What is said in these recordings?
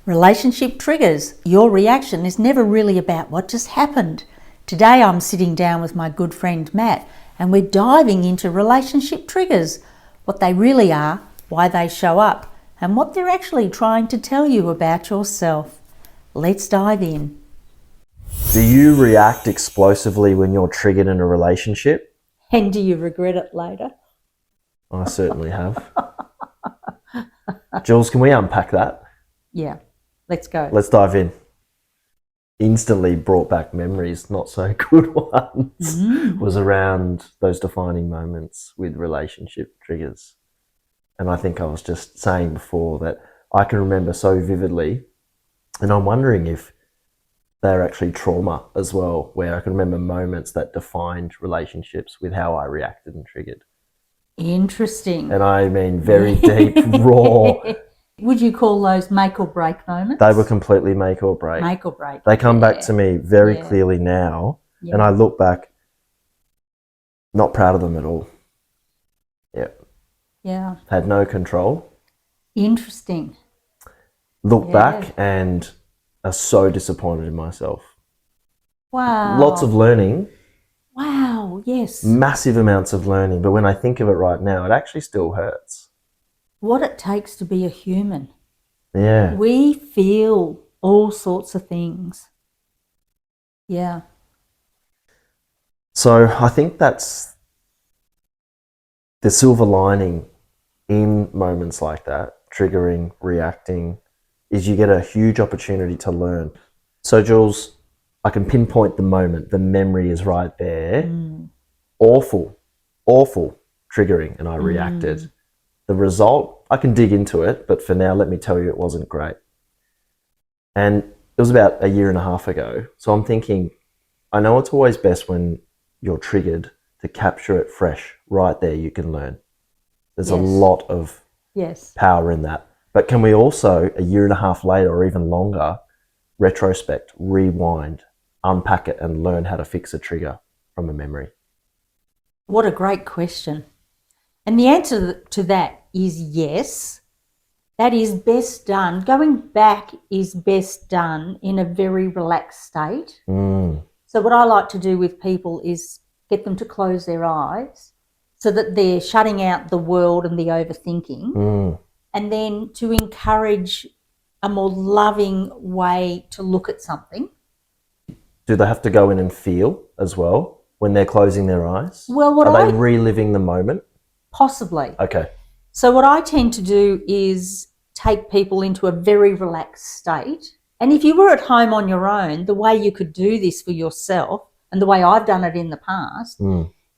Relationship triggers. Your reaction is never really about what just happened. Today I'm sitting down with my good friend Matt and we're diving into relationship triggers, what they really are, why they show up, and what they're actually trying to tell you about yourself. Let's dive in. Do you react explosively when you're triggered in a relationship? And do you regret it later? I certainly have. Jules, can we unpack that? Yeah, let's go. Let's dive in. Instantly brought back memories, not so good ones, was around those defining moments with relationship triggers. And I think I was just saying before that I can remember so vividly, and I'm wondering if they're actually trauma as well, where I can remember moments that defined relationships with how I reacted and triggered. Interesting. And I mean very deep, raw. Would you call those make or break moments? They were completely make or break. Make or break. They come back to me very clearly now, and I look back, not proud of them at all. Yeah. Had no control. Interesting. Look back and are so disappointed in myself. Wow. Lots of learning. Wow, yes. Massive amounts of learning, but when I think of it right now, it actually still hurts. What it takes to be a human. Yeah. We feel all sorts of things. Yeah. So I think that's the silver lining in moments like that, triggering, reacting, is you get a huge opportunity to learn. So Jules, I can pinpoint the moment, the memory is right there. Awful triggering, and I reacted. The result, I can dig into it, but for now, let me tell you, it wasn't great. And it was about a year and a half ago. So I'm thinking, I know it's always best when you're triggered to capture it fresh, right there, you can learn. There's a lot of power in that. But can we also, a year and a half later or even longer, retrospect, rewind, unpack it and learn how to fix a trigger from a memory? What a great question. And the answer to that is yes. That is best done. Going back is best done in a very relaxed state. So what I like to do with people is get them to close their eyes so that they're shutting out the world and the overthinking, and then to encourage a more loving way to look at something. Do they have to go in and feel as well when they're closing their eyes? Well, are they reliving the moment? Possibly. Okay. So what I tend to do is take people into a very relaxed state. And if you were at home on your own, the way you could do this for yourself, and the way I've done it in the past,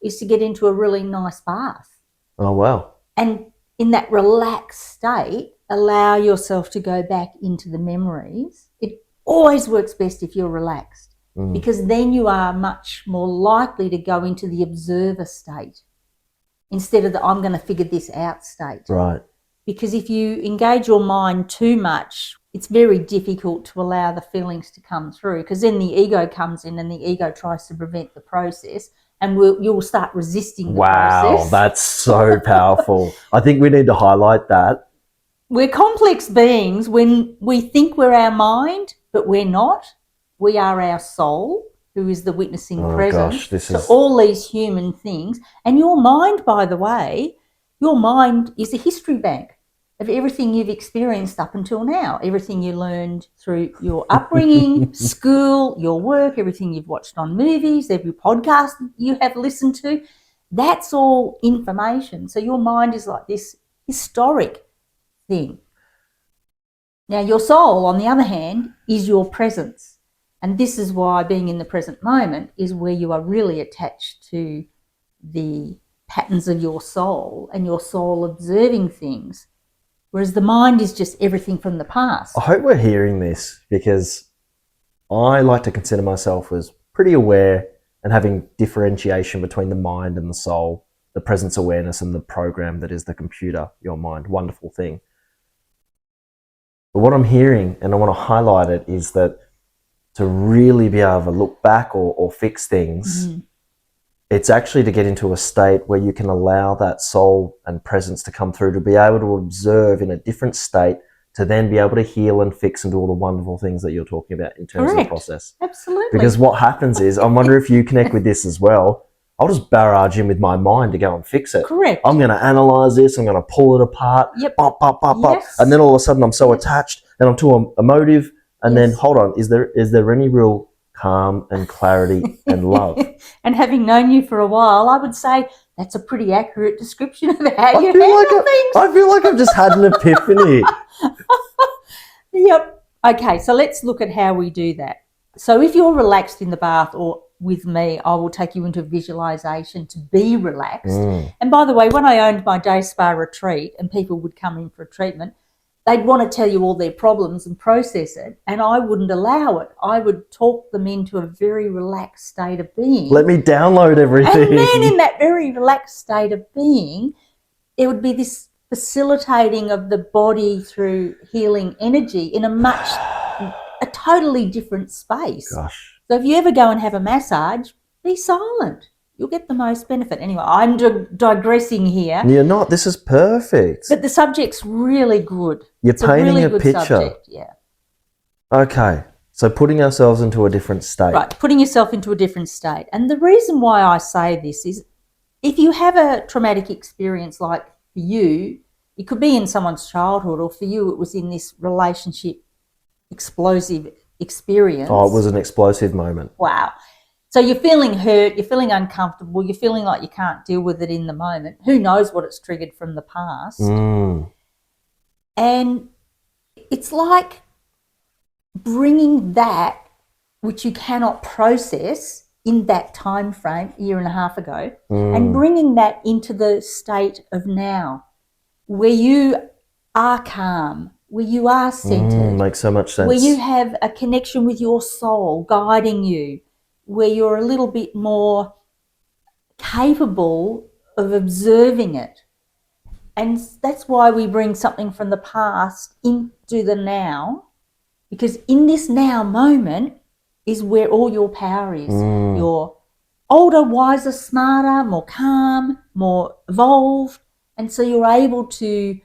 is to get into a really nice bath. Oh, wow. And in that relaxed state, allow yourself to go back into the memories. It always works best if you're relaxed, because then you are much more likely to go into the observer state instead of the I'm going to figure this out state. Right. Because if you engage your mind too much, it's very difficult to allow the feelings to come through, because then the ego comes in and the ego tries to prevent the process, and you'll start resisting the process. Wow, that's so powerful. I think we need to highlight that. We're complex beings. When we think we're our mind, but we're not. We are our soul, who is the witnessing presence to all these human things. And your mind, by the way, your mind is a history bank of everything you've experienced up until now, everything you learned through your upbringing, school, your work, everything you've watched on movies, every podcast you have listened to. That's all information. So your mind is like this historic thing. Now, your soul, on the other hand, is your presence. And this is why being in the present moment is where you are really attached to the patterns of your soul and your soul observing things. Whereas the mind is just everything from the past. I hope we're hearing this, because I like to consider myself as pretty aware and having differentiation between the mind and the soul, the presence awareness and the program that is the computer, your mind. Wonderful thing. But what I'm hearing, and I want to highlight it, is that to really be able to look back or fix things, It's actually to get into a state where you can allow that soul and presence to come through, to be able to observe in a different state, to then be able to heal and fix and do all the wonderful things that you're talking about in terms of the process. Absolutely. Because what happens is, I wonder if you connect with this as well, I'll just barrage in with my mind to go and fix it. Correct. I'm going to analyze this. I'm going to pull it apart. Yep. Bop, bop, bop, bop. And then all of a sudden I'm so attached and I'm too emotive. And then, hold on, is there any real calm and clarity and love? And having known you for a while, I would say that's a pretty accurate description of how you handle things. I feel like I've just had an epiphany. Yep. Okay, so let's look at how we do that. So if you're relaxed in the bath or with me, I will take you into visualization to be relaxed. And by the way, when I owned my day spa retreat and people would come in for a treatment, they'd want to tell you all their problems and process it, and I wouldn't allow it. I would talk them into a very relaxed state of being. Let me download everything. And then in that very relaxed state of being, there would be this facilitating of the body through healing energy in a totally different space. Gosh. So if you ever go and have a massage, be silent. You'll get the most benefit. Anyway, I'm digressing here. You're not. This is perfect. But the subject's really good. You're painting really a good picture. Subject, yeah. Okay. So putting ourselves into a different state. Right, putting yourself into a different state. And the reason why I say this is if you have a traumatic experience like for you, it could be in someone's childhood, or for you it was in this relationship explosive experience. Oh, it was an explosive moment. Wow. So you're feeling hurt, you're feeling uncomfortable, you're feeling like you can't deal with it in the moment. Who knows what it's triggered from the past? And it's like bringing that, which you cannot process in that time frame, a year and a half ago, and bringing that into the state of now, where you are calm, where you are centered. Makes so much sense. Where you have a connection with your soul guiding you, where you're a little bit more capable of observing it. And that's why we bring something from the past into the now, because in this now moment is where all your power is. You're older, wiser, smarter, more calm, more evolved, and so you're able to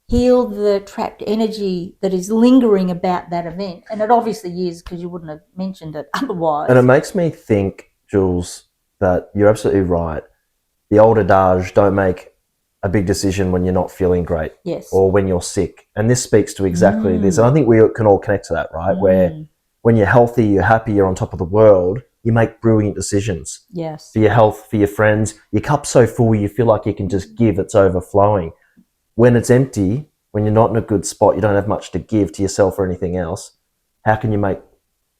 heal the trapped energy that is lingering about that event. And it obviously is, because you wouldn't have mentioned it otherwise. And it makes me think, Jules, that you're absolutely right. The old adage, don't make a big decision when you're not feeling great. Yes. Or when you're sick. And this speaks to exactly this. And I think we can all connect to that, right? Where when you're healthy, you're happy, you're on top of the world, you make brilliant decisions. Yes. For your health, for your friends. Your cup's so full you feel like you can just give, it's overflowing. When it's empty, when you're not in a good spot, you don't have much to give to yourself or anything else, how can you make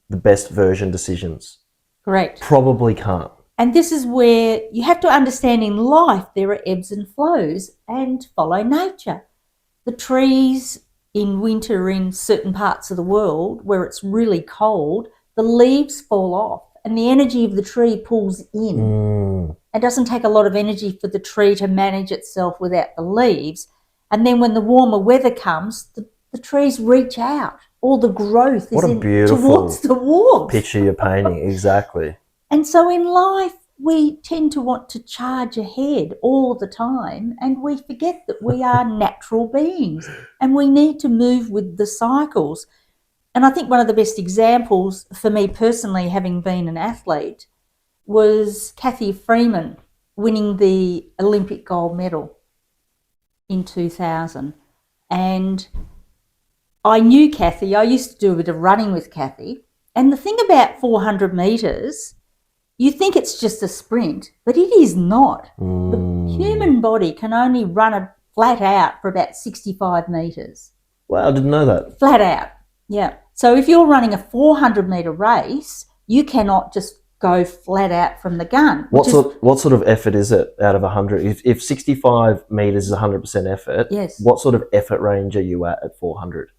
the best version decisions? Correct. Probably can't. And this is where you have to understand in life there are ebbs and flows, and follow nature. The trees in winter in certain parts of the world where it's really cold, the leaves fall off and the energy of the tree pulls in. It doesn't take a lot of energy for the tree to manage itself without the leaves. And then when the warmer weather comes, the trees reach out. All the growth is towards the warmth. Picture you're painting, exactly. And so in life, we tend to want to charge ahead all the time, and we forget that we are natural beings and we need to move with the cycles. And I think one of the best examples for me personally, having been an athlete, was Kathy Freeman winning the Olympic gold medal in 2000. And I knew Kathy. I used to do a bit of running with Kathy. And the thing about 400 metres, you think it's just a sprint, but it is not. The human body can only run it flat out for about 65 metres. Wow, I didn't know that. Flat out, yeah. So if you're running a 400-metre race, you cannot just go flat out from the gun. What sort of effort is it out of 100? If 65 metres is 100% effort, yes. What sort of effort range are you at 400?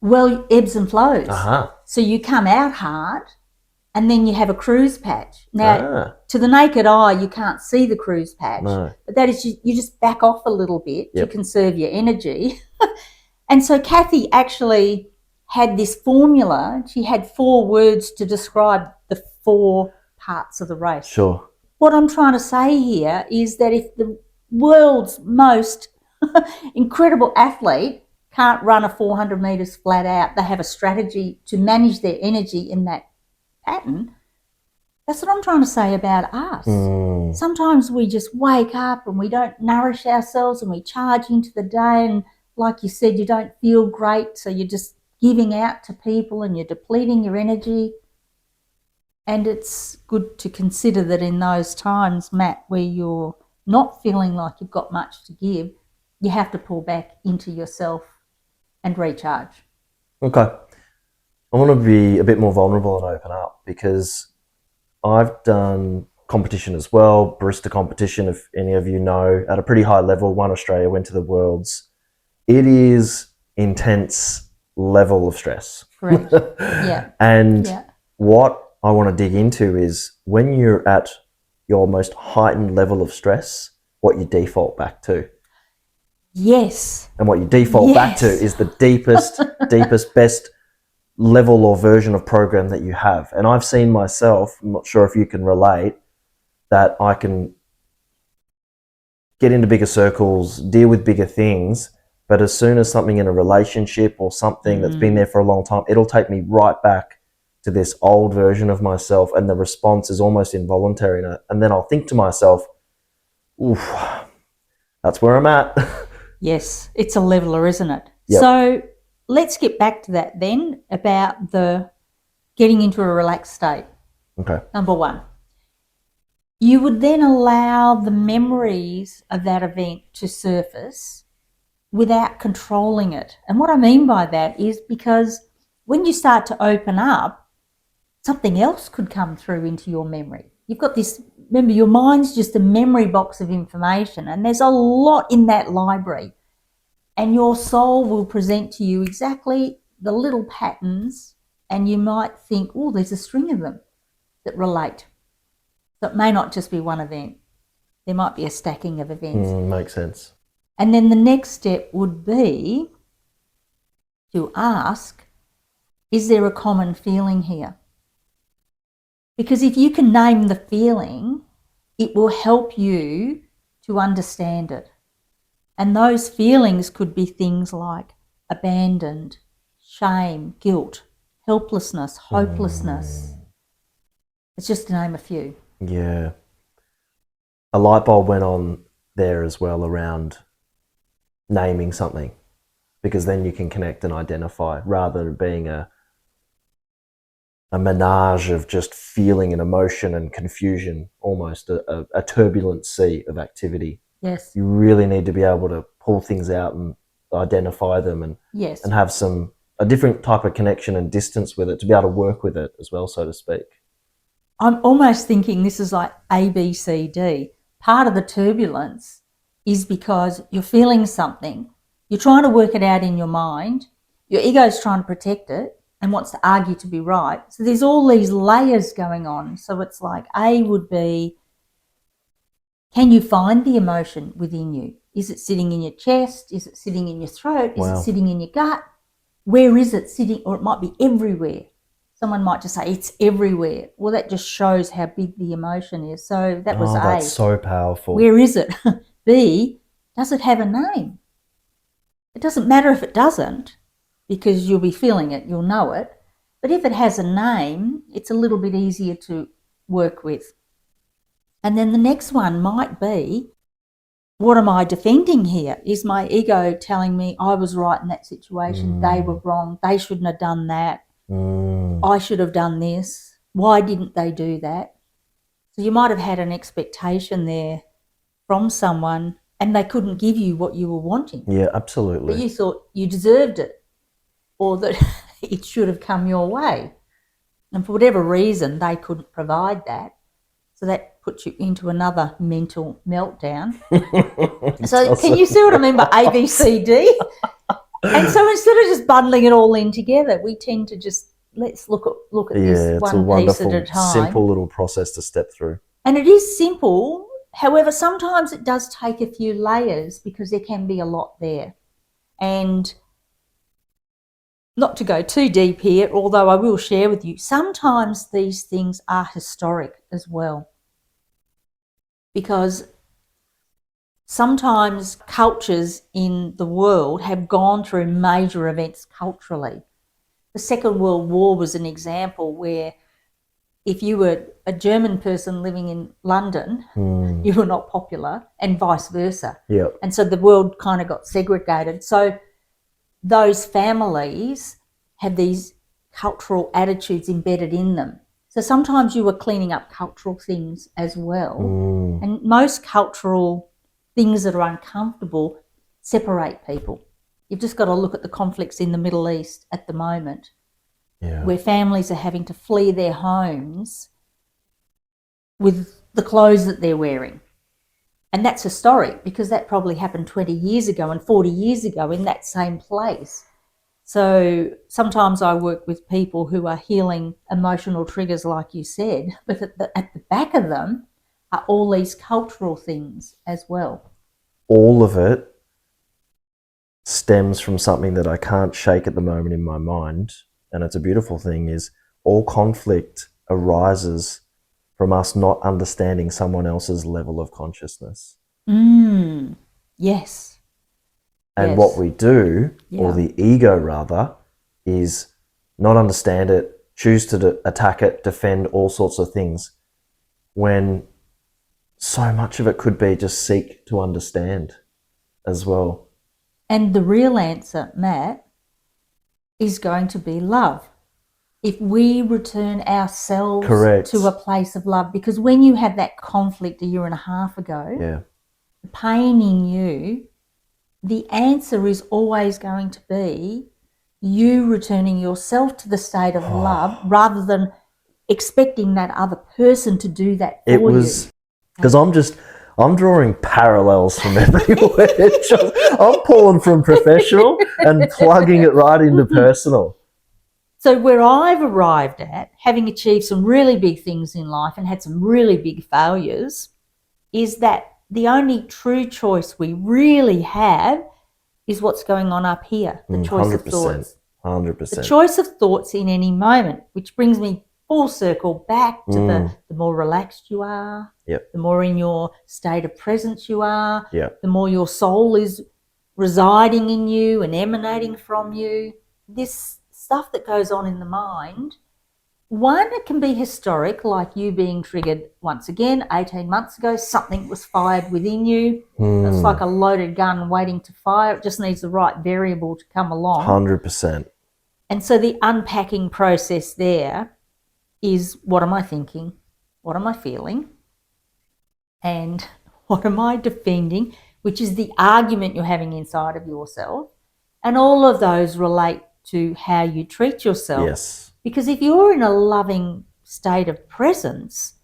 Well, ebbs and flows. Uh-huh. So you come out hard and then you have a cruise patch. Now, to the naked eye, you can't see the cruise patch. No. But that is, you just back off a little bit to conserve your energy. And so Kathy actually had this formula. She had 4 words to describe the 4 parts of the race. Sure. What I'm trying to say here is that if the world's most incredible athlete can't run a 400 metres flat out. They have a strategy to manage their energy in that pattern. That's what I'm trying to say about us. Sometimes we just wake up and we don't nourish ourselves and we charge into the day, and like you said, you don't feel great, so you're just giving out to people and you're depleting your energy. And it's good to consider that in those times, Matt, where you're not feeling like you've got much to give, you have to pull back into yourself and recharge. Okay. I want to be a bit more vulnerable and open up, because I've done competition as well, barista competition, if any of you know, at a pretty high level. Won Australia, went to the Worlds. It is intense level of stress. Correct. Yeah. And what I want to dig into is when you're at your most heightened level of stress, what you default back to. Yes. And what you default back to is the deepest, best level or version of program that you have. And I've seen myself, I'm not sure if you can relate, that I can get into bigger circles, deal with bigger things, but as soon as something in a relationship or something that's been there for a long time, it'll take me right back to this old version of myself, and the response is almost involuntary. And then I'll think to myself, oof, that's where I'm at. Yes, it's a leveler, isn't it? Yep. So let's get back to that then, about the getting into a relaxed state. Okay. Number one, you would then allow the memories of that event to surface without controlling it. And what I mean by that is because when you start to open up, something else could come through into your memory. You've got this, remember, your mind's just a memory box of information, and there's a lot in that library. And your soul will present to you exactly the little patterns, and you might think, oh, there's a string of them that relate. So it may not just be one event. There might be a stacking of events. Makes sense. And then the next step would be to ask, is there a common feeling here? Because if you can name the feeling, it will help you to understand it. And those feelings could be things like abandoned, shame, guilt, helplessness, hopelessness. It's just to name a few. Yeah. A light bulb went on there as well around naming something, because then you can connect and identify, rather than being a menage of just feeling and emotion and confusion, almost a turbulent sea of activity. Yes. You really need to be able to pull things out and identify them, and and have a different type of connection and distance with it to be able to work with it as well, so to speak. I'm almost thinking this is like A, B, C, D. Part of the turbulence is because you're feeling something, you're trying to work it out in your mind, your ego's trying to protect it and wants to argue to be right. So there's all these layers going on. So it's like A would be, can you find the emotion within you? Is it sitting in your chest? Is it sitting in your throat? Is it sitting in your gut? Where is it sitting? Or it might be everywhere. Someone might just say it's everywhere. Well, that just shows how big the emotion is. So that was A. That's so powerful. Where is it? B, does it have a name? It doesn't matter if it doesn't, because you'll be feeling it, you'll know it. But if it has a name, it's a little bit easier to work with. And then the next one might be, what am I defending here? Is my ego telling me I was right in that situation, they were wrong, they shouldn't have done that, I should have done this, why didn't they do that? So you might have had an expectation there from someone and they couldn't give you what you were wanting. Yeah, absolutely. But you thought you deserved it, or that it should have come your way. And for whatever reason, they couldn't provide that. So that puts you into another mental meltdown. So can you see what I mean by A, B, C, D? And so instead of just bundling it all in together, we tend to just, let's look at this one piece at a time. Simple little process to step through. And it is simple. However, sometimes it does take a few layers because there can be a lot there. And not to go too deep here, although I will share with you, sometimes these things are historic as well. Because sometimes cultures in the world have gone through major events culturally. The Second World War was an example where if you were a German person living in London, you were not popular, and vice versa. Yep. And so the world kind of got segregated. So those families have these cultural attitudes embedded in them. So sometimes you were cleaning up cultural things as well. And most cultural things that are uncomfortable separate people. You've just got to look at the conflicts in the Middle East at the moment, where families are having to flee their homes with the clothes that they're wearing. And that's historic because that probably happened 20 years ago and 40 years ago in that same place. So sometimes I work with people who are healing emotional triggers, like you said, but at the back of them are all these cultural things as well. All of it stems from something that I can't shake at the moment in my mind, and it's a beautiful thing, is all conflict arises from us not understanding someone else's level of consciousness. Yes. And what we do, or the ego rather, is not understand it, choose to attack it, defend all sorts of things, when so much of it could be just seek to understand as well. And the real answer, Matt, is going to be love. If we return ourselves to a place of love, because when you had that conflict a year and a half ago, the pain in you, the answer is always going to be you returning yourself to the state of love rather than expecting that other person to do that for you. It was because I'm drawing parallels from everywhere. I'm pulling from professional and plugging it right into personal. So where I've arrived at, having achieved some really big things in life and had some really big failures, is that the only true choice we really have is what's going on up here, the choice of thoughts. 100%. The choice of thoughts in any moment, which brings me full circle back to the more relaxed you are, the more in your state of presence you are, the more your soul is residing in you and emanating from you. This stuff that goes on in the mind, one, it can be historic, like you being triggered once again 18 months ago. Something was fired within you. It's like a loaded gun waiting to fire. It just needs the right variable to come along. 100%. And so the unpacking process there is, what am I thinking? What am I feeling? And what am I defending? Which is the argument you're having inside of yourself. And all of those relate to how you treat yourself. Yes. Because if you're in a loving state of presence,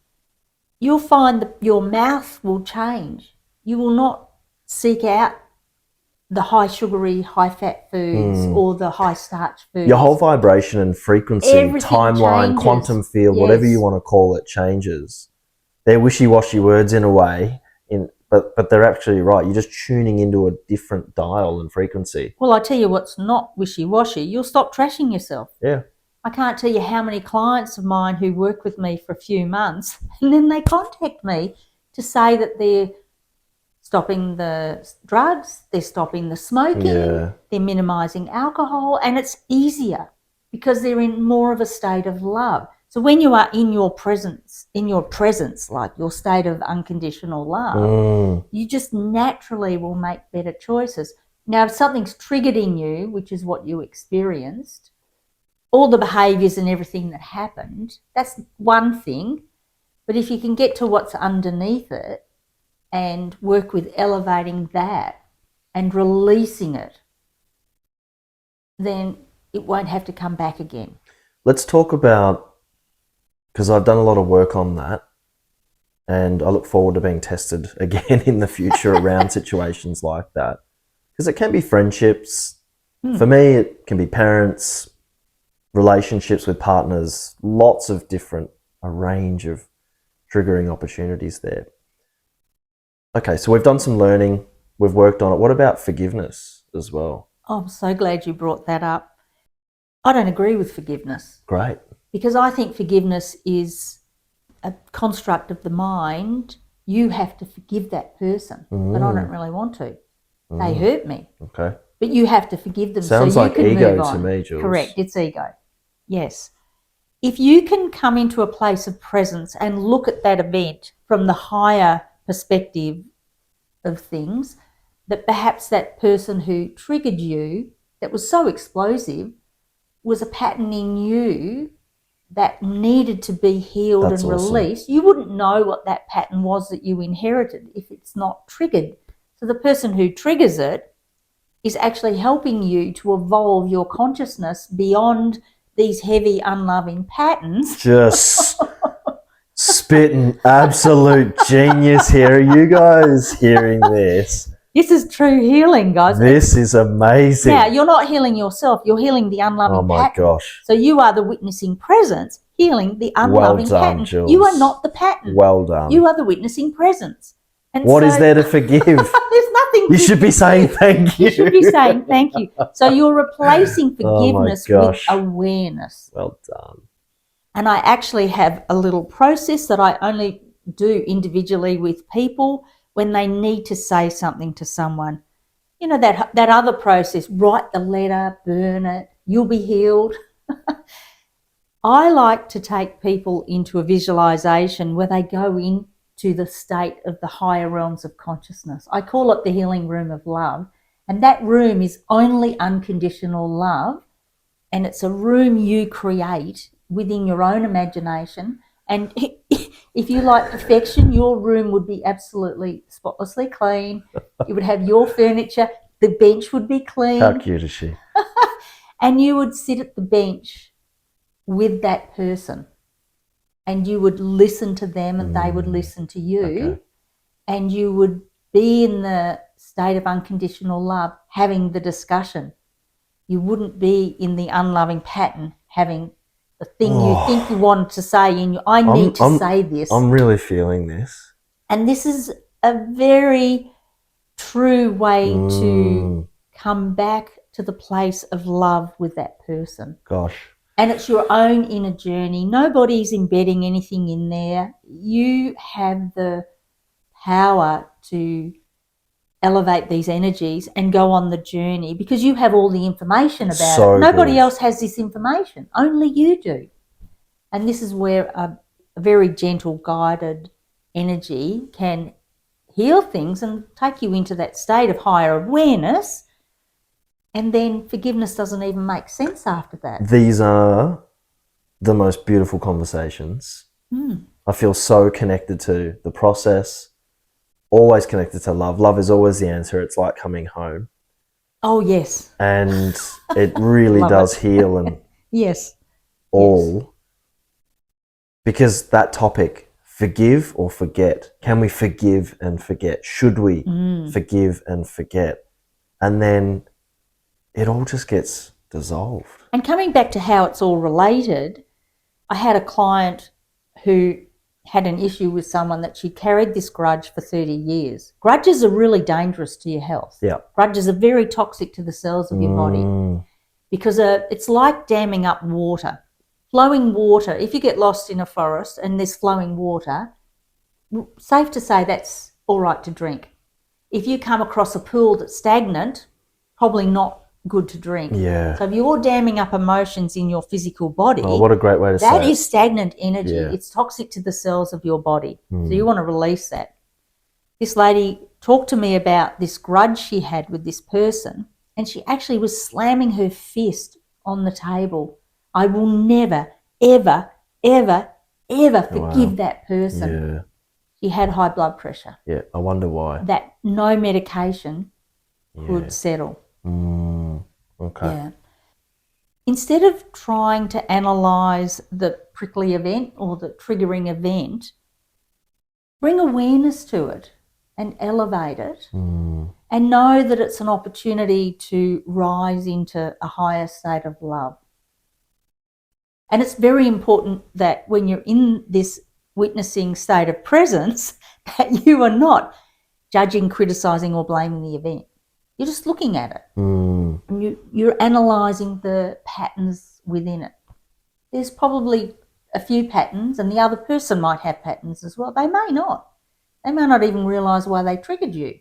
you'll find that your mouth will change. You will not seek out the high sugary, high fat foods or the high starch foods. Your whole vibration and frequency, timeline, changes. Quantum field, whatever you want to call it, changes. They're wishy-washy words in a way, but they're actually right. You're just tuning into a different dial and frequency. Well, I tell you what's not wishy-washy. You'll stop trashing yourself. Yeah. I can't tell you how many clients of mine who work with me for a few months and then they contact me to say that they're stopping the drugs, they're stopping the smoking, they're minimising alcohol, and it's easier because they're in more of a state of love. So when you are in your presence, like your state of unconditional love, you just naturally will make better choices. Now, if something's triggered in you, which is what you experienced, all the behaviours and everything that happened, that's one thing. But if you can get to what's underneath it and work with elevating that and releasing it, then it won't have to come back again. Let's talk about, because I've done a lot of work on that, and I look forward to being tested again in the future around situations like that. Because it can be friendships. For me, it can be parents, relationships with partners, lots of different, a range of triggering opportunities there. Okay, so we've done some learning, we've worked on it. What about forgiveness as well? Oh, I'm so glad you brought that up. I don't agree with forgiveness. Great. Because I think forgiveness is a construct of the mind you have to forgive that person, but I don't really want to. They hurt me. Okay. But you have to forgive them Sounds so you like can ego move on. to me, Jules. Correct, it's ego. Yes. If you can come into a place of presence and look at that event from the higher perspective of things, that perhaps that person who triggered you, that was so explosive, was a pattern in you that needed to be healed and released. Awesome. You wouldn't know what that pattern was that you inherited if it's not triggered. So the person who triggers it is actually helping you to evolve your consciousness beyond these heavy, unloving patterns. Just spitting absolute genius here. Are you guys hearing this? This is true healing, guys. This is amazing. Now, you're not healing yourself. You're healing the unloving pattern. Oh, my gosh. So you are the witnessing presence healing the unloving pattern. Jules. You are not the pattern. Well done. You are the witnessing presence. And what is there to forgive? There's nothing. You should be saying thank you. You should be saying thank you. So you're replacing forgiveness with awareness. Well done. And I actually have a little process that I only do individually with people when they need to say something to someone. You know, that other process, write the letter, burn it, you'll be healed. I like to take people into a visualization where they go into the state of the higher realms of consciousness. I call it the healing room of love. And that room is only unconditional love. And it's a room you create within your own imagination. And if you like perfection, your room would be absolutely spotlessly clean. You would have your furniture. The bench would be clean. How cute is she? And you would sit at the bench with that person. And you would listen to them and they would listen to you. Okay. And you would be in the state of unconditional love having the discussion. You wouldn't be in the unloving pattern having the thing you think you wanted to say in I need to say this. I'm really feeling this. And this is a very true way to come back to the place of love with that person. Gosh. And it's your own inner journey. Nobody's embedding anything in there. You have the power to elevate these energies and go on the journey because you have all the information about it. Nobody else has this information. Only you do. And this is where a very gentle, guided energy can heal things and take you into that state of higher awareness. And then forgiveness doesn't even make sense after that. These are the most beautiful conversations. I feel so connected to the process. Always connected to love. Love is always the answer. It's like coming home. Oh, yes. And it really does heal and yes. Because that topic, forgive or forget. Can we forgive and forget? Should we forgive and forget? And then it all just gets dissolved. And coming back to how it's all related, I had a client who had an issue with someone that she carried this grudge for 30 years. Grudges are really dangerous to your health. Yeah. Grudges are very toxic to the cells of your body because it's like damming up water. Flowing water, if you get lost in a forest and there's flowing water, safe to say that's all right to drink. If you come across a pool that's stagnant, probably not good to drink. Yeah. So if you're damming up emotions in your physical body, what a great way to say it. That is stagnant energy. Yeah. It's toxic to the cells of your body. So you want to release that. This lady talked to me about this grudge she had with this person, and she actually was slamming her fist on the table. I will never, ever, ever, ever forgive that person. Yeah. She had high blood pressure. Yeah, I wonder why. That no medication could settle. Okay. Yeah. Instead of trying to analyse the prickly event or the triggering event, bring awareness to it and elevate it and know that it's an opportunity to rise into a higher state of love. And it's very important that when you're in this witnessing state of presence, that you are not judging, criticising or blaming the event. You're just looking at it. And you're analysing the patterns within it. There's probably a few patterns and the other person might have patterns as well. They may not. They may not even realise why they triggered you.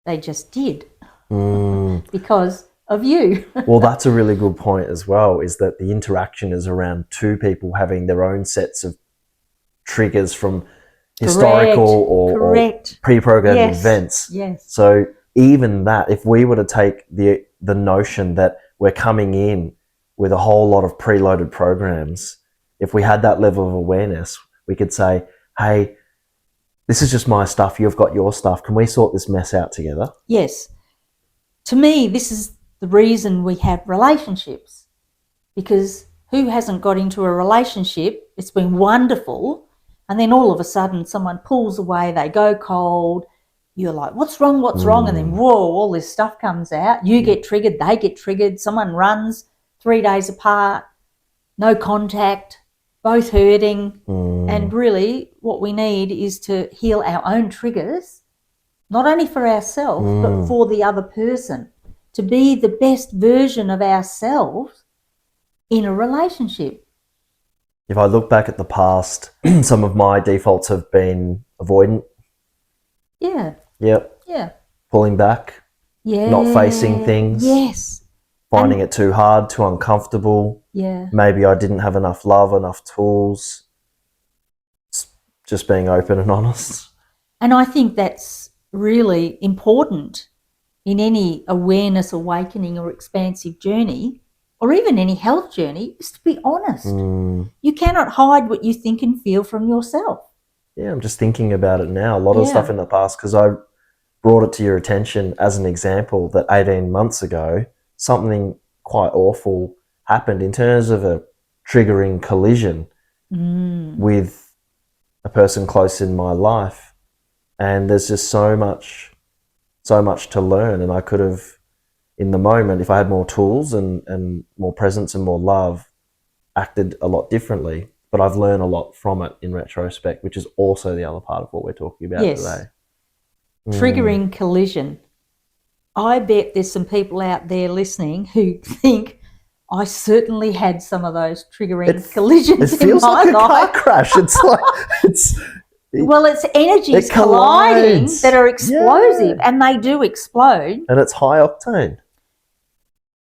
They just did because of you. Well, that's a really good point as well, is that the interaction is around two people having their own sets of triggers from historical or pre-programmed events. Yes. So even that, if we were to take the notion that we're coming in with a whole lot of preloaded programs, if we had that level of awareness, we could say, hey, this is just my stuff, you've got your stuff. Can we sort this mess out together? Yes. To me, this is the reason we have relationships, because who hasn't got into a relationship? It's been wonderful. And then all of a sudden someone pulls away, they go cold. You're like, what's wrong? What's wrong? And then, whoa, all this stuff comes out. You get triggered, they get triggered. Someone runs 3 days apart, no contact, both hurting. And really what we need is to heal our own triggers, not only for ourselves, but for the other person, to be the best version of ourselves in a relationship. If I look back at the past, some of my defaults have been avoidant. Yeah. Yep. Yeah. Pulling back. Yeah. Not facing things. Yes. Finding it too hard, too uncomfortable. Yeah. Maybe I didn't have enough love, enough tools. Just being open and honest. And I think that's really important in any awareness, awakening or expansive journey, or even any health journey, is to be honest. You cannot hide what you think and feel from yourself. Yeah, I'm just thinking about it now. A lot of stuff in the past, because I brought it to your attention as an example that 18 months ago, something quite awful happened in terms of a triggering collision with a person close in my life. And there's just so much to learn. And I could have, in the moment, if I had more tools and more presence and more love, acted a lot differently. But I've learned a lot from it in retrospect, which is also the other part of what we're talking about today. Triggering collision. I bet there's some people out there listening who think I certainly had some of those triggering collisions in my life. It feels like a car crash. It's like it's energies colliding that are explosive, and they do explode. And it's high octane.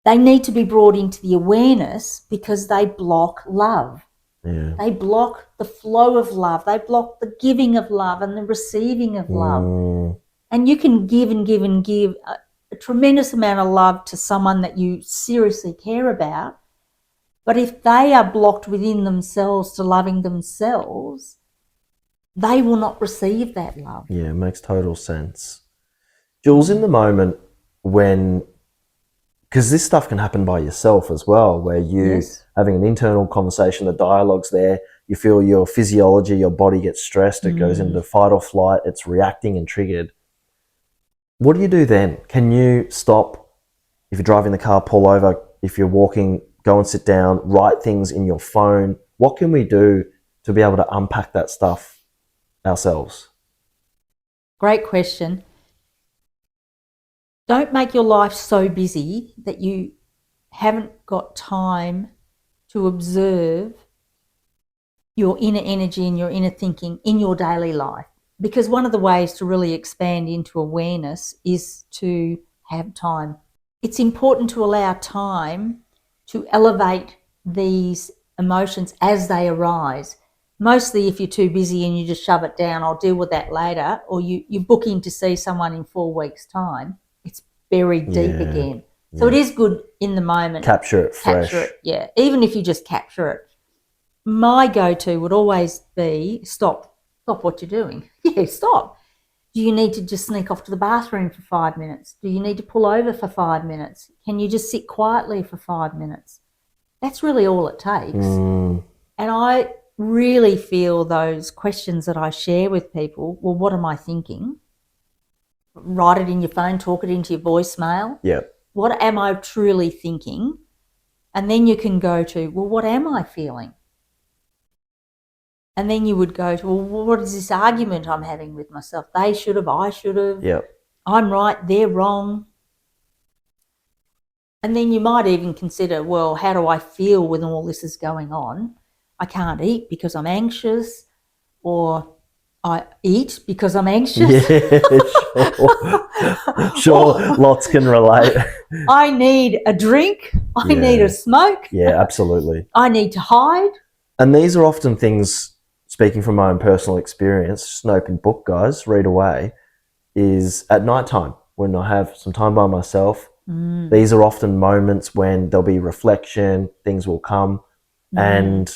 They need to be brought into the awareness because they block love. Yeah. They block the flow of love. They block the giving of love and the receiving of love. And you can give and give and give a tremendous amount of love to someone that you seriously care about. But if they are blocked within themselves to loving themselves, they will not receive that love. Yeah, it makes total sense. Jules, in the moment when, because this stuff can happen by yourself as well, where you having an internal conversation, the dialogue's there, you feel your physiology, your body gets stressed, it goes into fight or flight, it's reacting and triggered. What do you do then? Can you stop? If you're driving the car, pull over. If you're walking, go and sit down, write things in your phone. What can we do to be able to unpack that stuff ourselves? Great question. Don't make your life so busy that you haven't got time to observe your inner energy and your inner thinking in your daily life. Because one of the ways to really expand into awareness is to have time. It's important to allow time to elevate these emotions as they arise. Mostly if you're too busy and you just shove it down, I'll deal with that later, or you book in to see someone in 4 weeks' time, it's buried deep again. So it is good in the moment. Capture it fresh. Capture it, even if you just capture it. My go-to would always be stop what you're doing. Yeah, stop. Do you need to just sneak off to the bathroom for 5 minutes? Do you need to pull over for 5 minutes? Can you just sit quietly for 5 minutes? That's really all it takes. And I really feel those questions that I share with people, well, what am I thinking? Write it in your phone, talk it into your voicemail. Yep. What am I truly thinking? And then you can go to, well, what am I feeling? And then you would go to, well, what is this argument I'm having with myself? They should have, I should have. Yep. I'm right, they're wrong. And then you might even consider, well, how do I feel when all this is going on? I can't eat because I'm anxious, or I eat because I'm anxious. Yeah, sure. Sure, lots can relate. I need a drink. I need a smoke. Yeah, absolutely. I need to hide. And these are often things, speaking from my own personal experience, just an open book, guys, read away, is at night time when I have some time by myself. These are often moments when there'll be reflection, things will come, and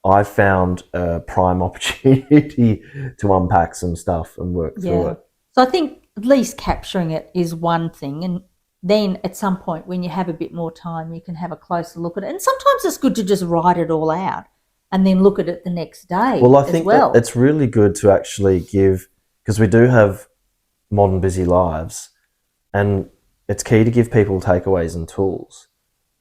I found a prime opportunity to unpack some stuff and work through it. So I think at least capturing it is one thing, and then at some point when you have a bit more time, you can have a closer look at it. And sometimes it's good to just write it all out and then look at it the next day. Well, I think that it's really good to actually give, because we do have modern busy lives, and it's key to give people takeaways and tools.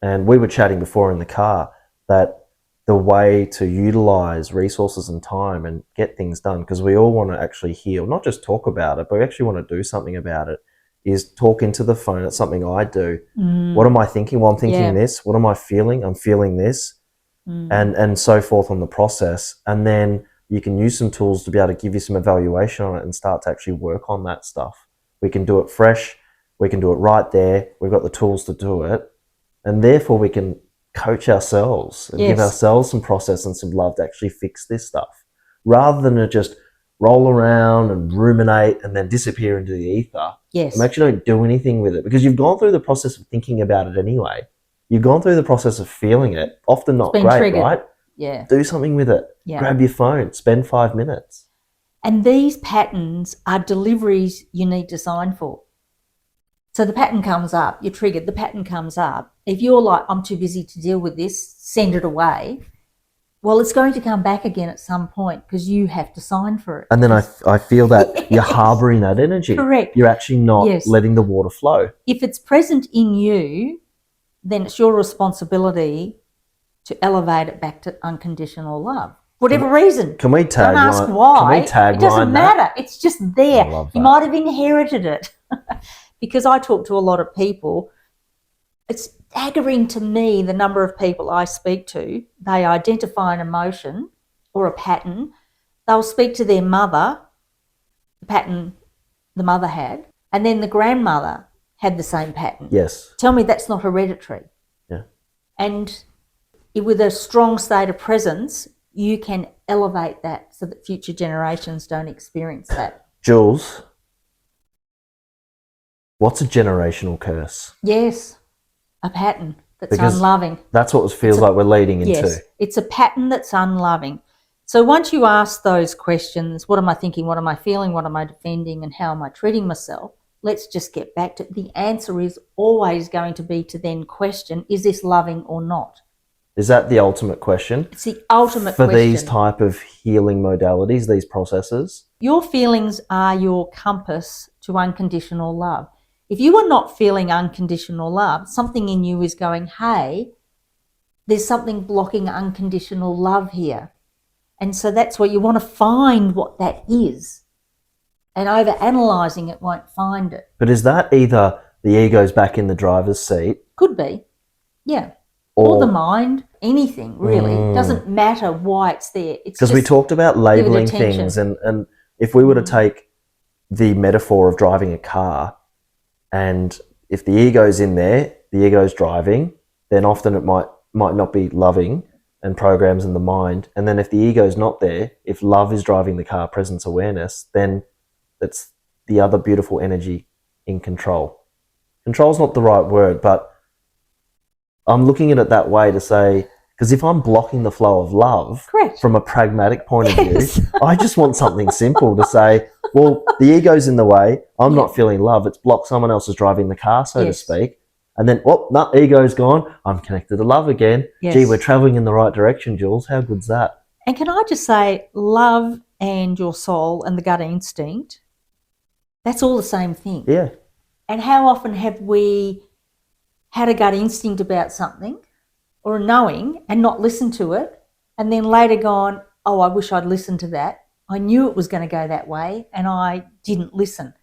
And we were chatting before in the car that the way to utilize resources and time and get things done, because we all want to actually heal, not just talk about it, but we actually want to do something about it, is talk into the phone. It's something I do. What am I thinking? Well, I'm thinking this. What am I feeling? I'm feeling this. And so forth on the process. And then you can use some tools to be able to give you some evaluation on it and start to actually work on that stuff. We can do it fresh. We can do it right there. We've got the tools to do it. And therefore we can coach ourselves and give ourselves some process and some love to actually fix this stuff, rather than to just roll around and ruminate and then disappear into the ether. Yes. And actually don't do anything with it, because you've gone through the process of thinking about it anyway. You've gone through the process of feeling it, often not great, triggered. Right? Yeah. Do something with it. Yeah. Grab your phone, spend 5 minutes. And these patterns are deliveries you need to sign for. So the pattern comes up, you're triggered, the pattern comes up. If you're like, I'm too busy to deal with this, send it away. Well, it's going to come back again at some point because you have to sign for it. And then I feel that you're harbouring that energy. Correct. You're actually not letting the water flow. If it's present in you, then it's your responsibility to elevate it back to unconditional love. Whatever reason. Can we tag? Don't ask why. Can we tag? It doesn't matter. It's just there. You might have inherited it. Because I talk to a lot of people, it's staggering to me the number of people I speak to. They identify an emotion or a pattern. They'll speak to their mother, the pattern the mother had, and then the grandmother had the same pattern. Yes. Tell me that's not hereditary. Yeah. And with a strong state of presence, you can elevate that so that future generations don't experience that. Jules, what's a generational curse? Yes, a pattern that's unloving. That's what it feels like we're leading into. Yes, it's a pattern that's unloving. So once you ask those questions, what am I thinking, what am I feeling, what am I defending, and how am I treating myself, let's just get back to the answer is always going to be to then question, is this loving or not? Is that the ultimate question? It's the ultimate question. For these type of healing modalities, these processes? Your feelings are your compass to unconditional love. If you are not feeling unconditional love, something in you is going, hey, there's something blocking unconditional love here. And so that's where you want to find what that is. And over-analysing it won't find it. But is that either the ego's back in the driver's seat? Could be, yeah. Or the mind, anything really. It doesn't matter why it's there. Because we talked about labelling things, and if we were to take the metaphor of driving a car, and if the ego's in there, the ego's driving, then often it might not be loving and programs in the mind. And then if the ego's not there, if love is driving the car, presence awareness, then it's the other beautiful energy in control. Control's not the right word, but I'm looking at it that way to say, because if I'm blocking the flow of love from a pragmatic point of view, I just want something simple to say, well, the ego's in the way, I'm not feeling love, it's blocked, someone else is driving the car, so to speak. And then, ego's gone, I'm connected to love again. Yes. Gee, we're traveling in the right direction, Jules. How good's that? And can I just say, love and your soul and the gut instinct, that's all the same thing. Yeah. And how often have we had a gut instinct about something or a knowing and not listened to it, and then later gone, oh, I wish I'd listened to that. I knew it was going to go that way and I didn't listen.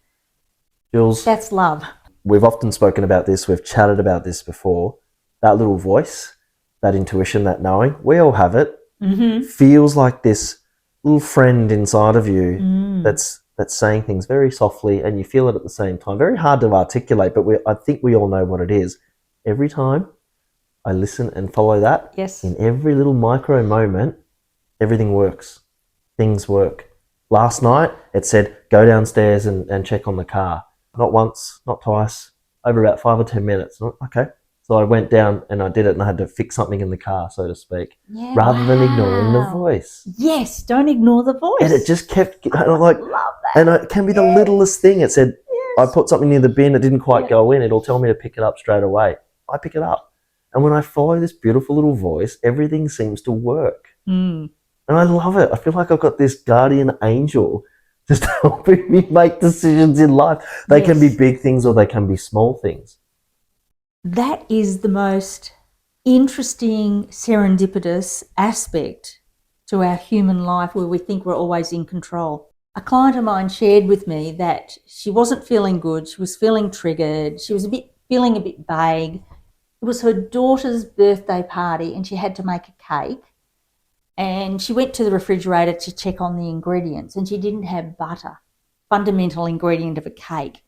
Jules, that's love. We've often spoken about this, we've chatted about this before. That little voice, that intuition, that knowing, we all have it. Mm-hmm. Feels like this little friend inside of you that's saying things very softly, and you feel it at the same time. Very hard to articulate, but I think we all know what it is. Every time I listen and follow that, yes, in every little micro moment, everything works. Things work. Last night, it said, go downstairs and check on the car. Not once, not twice, over about 5 or 10 minutes. Okay. So I went down and I did it, and I had to fix something in the car, so to speak, rather than ignoring the voice. Yes, don't ignore the voice. And it just kept, and I'm like, love that. And it can be the littlest thing. It said, I put something near the bin, it didn't quite go in, it'll tell me to pick it up straight away. I pick it up. And when I follow this beautiful little voice, everything seems to work. And I love it. I feel like I've got this guardian angel just helping me make decisions in life. They can be big things or they can be small things. That is the most interesting, serendipitous aspect to our human life, where we think we're always in control. A client of mine shared with me that she wasn't feeling good. She was feeling triggered. She was feeling a bit vague. It was her daughter's birthday party and she had to make a cake. And she went to the refrigerator to check on the ingredients, and she didn't have butter, fundamental ingredient of a cake.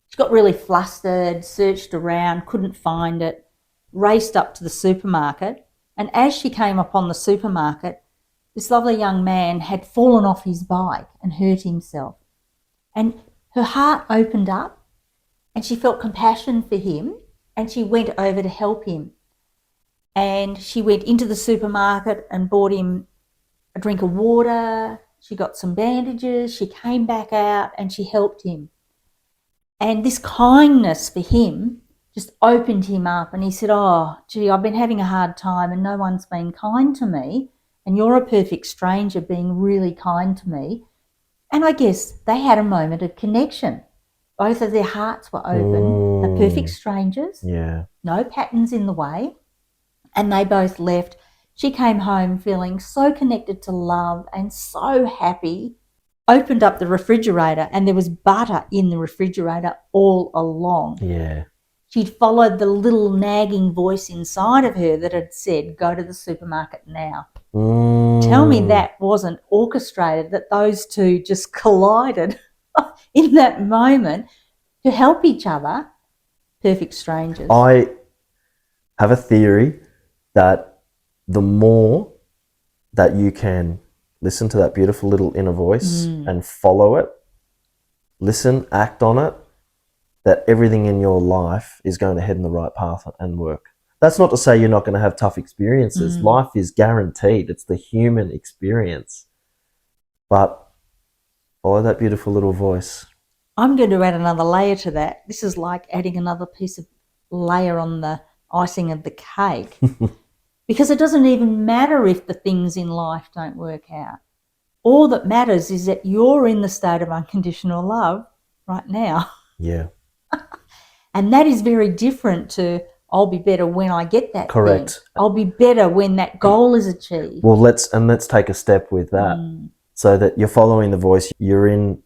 She got really flustered, searched around, couldn't find it, raced up to the supermarket. And as she came upon the supermarket, this lovely young man had fallen off his bike and hurt himself. And her heart opened up and she felt compassion for him, and she went over to help him. And she went into the supermarket and bought him a drink of water. She got some bandages. She came back out and she helped him. And this kindness for him just opened him up. And he said, oh, gee, I've been having a hard time and no one's been kind to me. And you're a perfect stranger being really kind to me. And I guess they had a moment of connection. Both of their hearts were open. They're perfect strangers. Yeah. No patterns in the way. And they both left. She came home feeling so connected to love and so happy. Opened up the refrigerator and there was butter in the refrigerator all along. Yeah. She'd followed the little nagging voice inside of her that had said, go to the supermarket now. Tell me that wasn't orchestrated, that those two just collided in that moment to help each other. Perfect strangers. I have a theory that the more that you can listen to that beautiful little inner voice and follow it, listen, act on it, that everything in your life is going to head in the right path and work. That's not to say you're not going to have tough experiences. Life is guaranteed. It's the human experience. But follow that beautiful little voice. I'm going to add another layer to that. This is like adding another piece of layer on the icing of the cake. Because it doesn't even matter if the things in life don't work out. All that matters is that you're in the state of unconditional love right now. Yeah. And that is very different to, I'll be better when I get that Correct. thing. I'll be better when that goal is achieved. Well, let's take a step with that. So that you're following the voice, you're in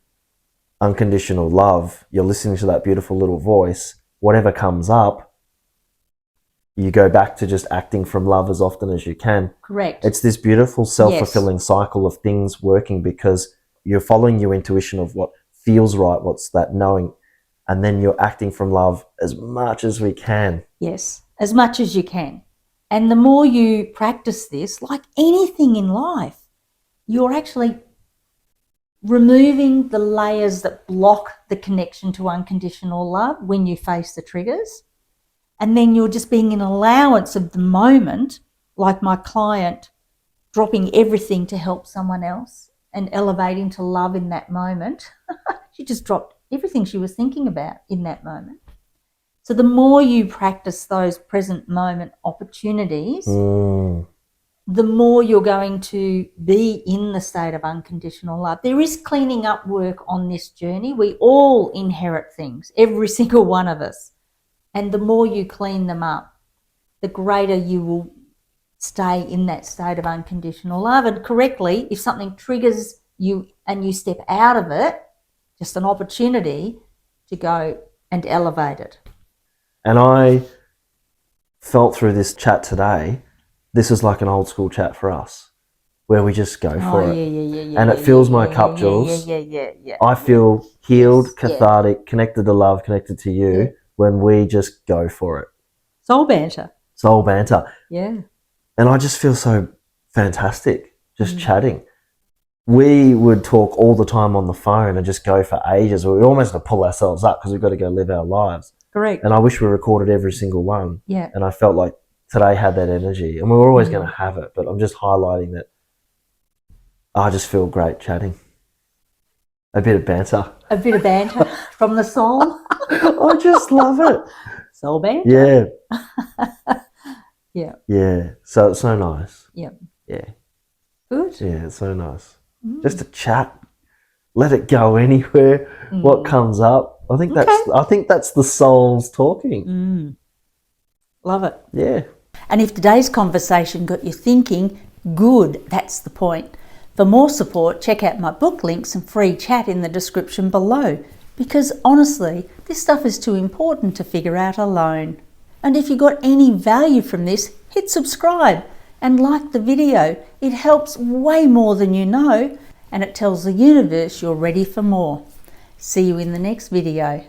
unconditional love, you're listening to that beautiful little voice. Whatever comes up, you go back to just acting from love as often as you can. Correct. It's this beautiful self-fulfilling cycle of things working because you're following your intuition of what feels right, what's that knowing, and then you're acting from love as much as we can. Yes, as much as you can. And the more you practice this, like anything in life, you're actually removing the layers that block the connection to unconditional love when you face the triggers. And then you're just being an allowance of the moment, like my client dropping everything to help someone else and elevating to love in that moment. She just dropped everything she was thinking about in that moment. So the more you practice those present moment opportunities, the more you're going to be in the state of unconditional love. There is cleaning up work on this journey. We all inherit things, every single one of us. And the more you clean them up, the greater you will stay in that state of unconditional love. And correctly, if something triggers you and you step out of it, just an opportunity to go and elevate it. And I felt through this chat today, this is like an old school chat for us. where we just go for it. Yeah. And it fills my cup, Jules. Yeah. I feel healed, Yes, cathartic, connected to love, connected to you when we just go for it. Soul banter. Soul banter. Yeah. And I just feel so fantastic just chatting. We would talk all the time on the phone and just go for ages. We almost have to pull ourselves up because we've got to go live our lives. Correct. And I wish we recorded every single one. Yeah. And I felt like today had that energy. And we were always going to have it. But I'm just highlighting that I just feel great chatting. A bit of banter. A bit of banter from the soul. I just love it. Soul banter. Yeah. Yeah. So it's so nice. Yeah. Yeah. Good. Yeah, it's so nice. Just to chat. Let it go anywhere. What comes up. I think that's the souls talking. Love it. Yeah. And if today's conversation got you thinking, good, that's the point. For more support, check out my book links and free chat in the description below, because honestly, this stuff is too important to figure out alone. And if you got any value from this, hit subscribe and like the video. It helps way more than you know, and it tells the universe you're ready for more. See you in the next video.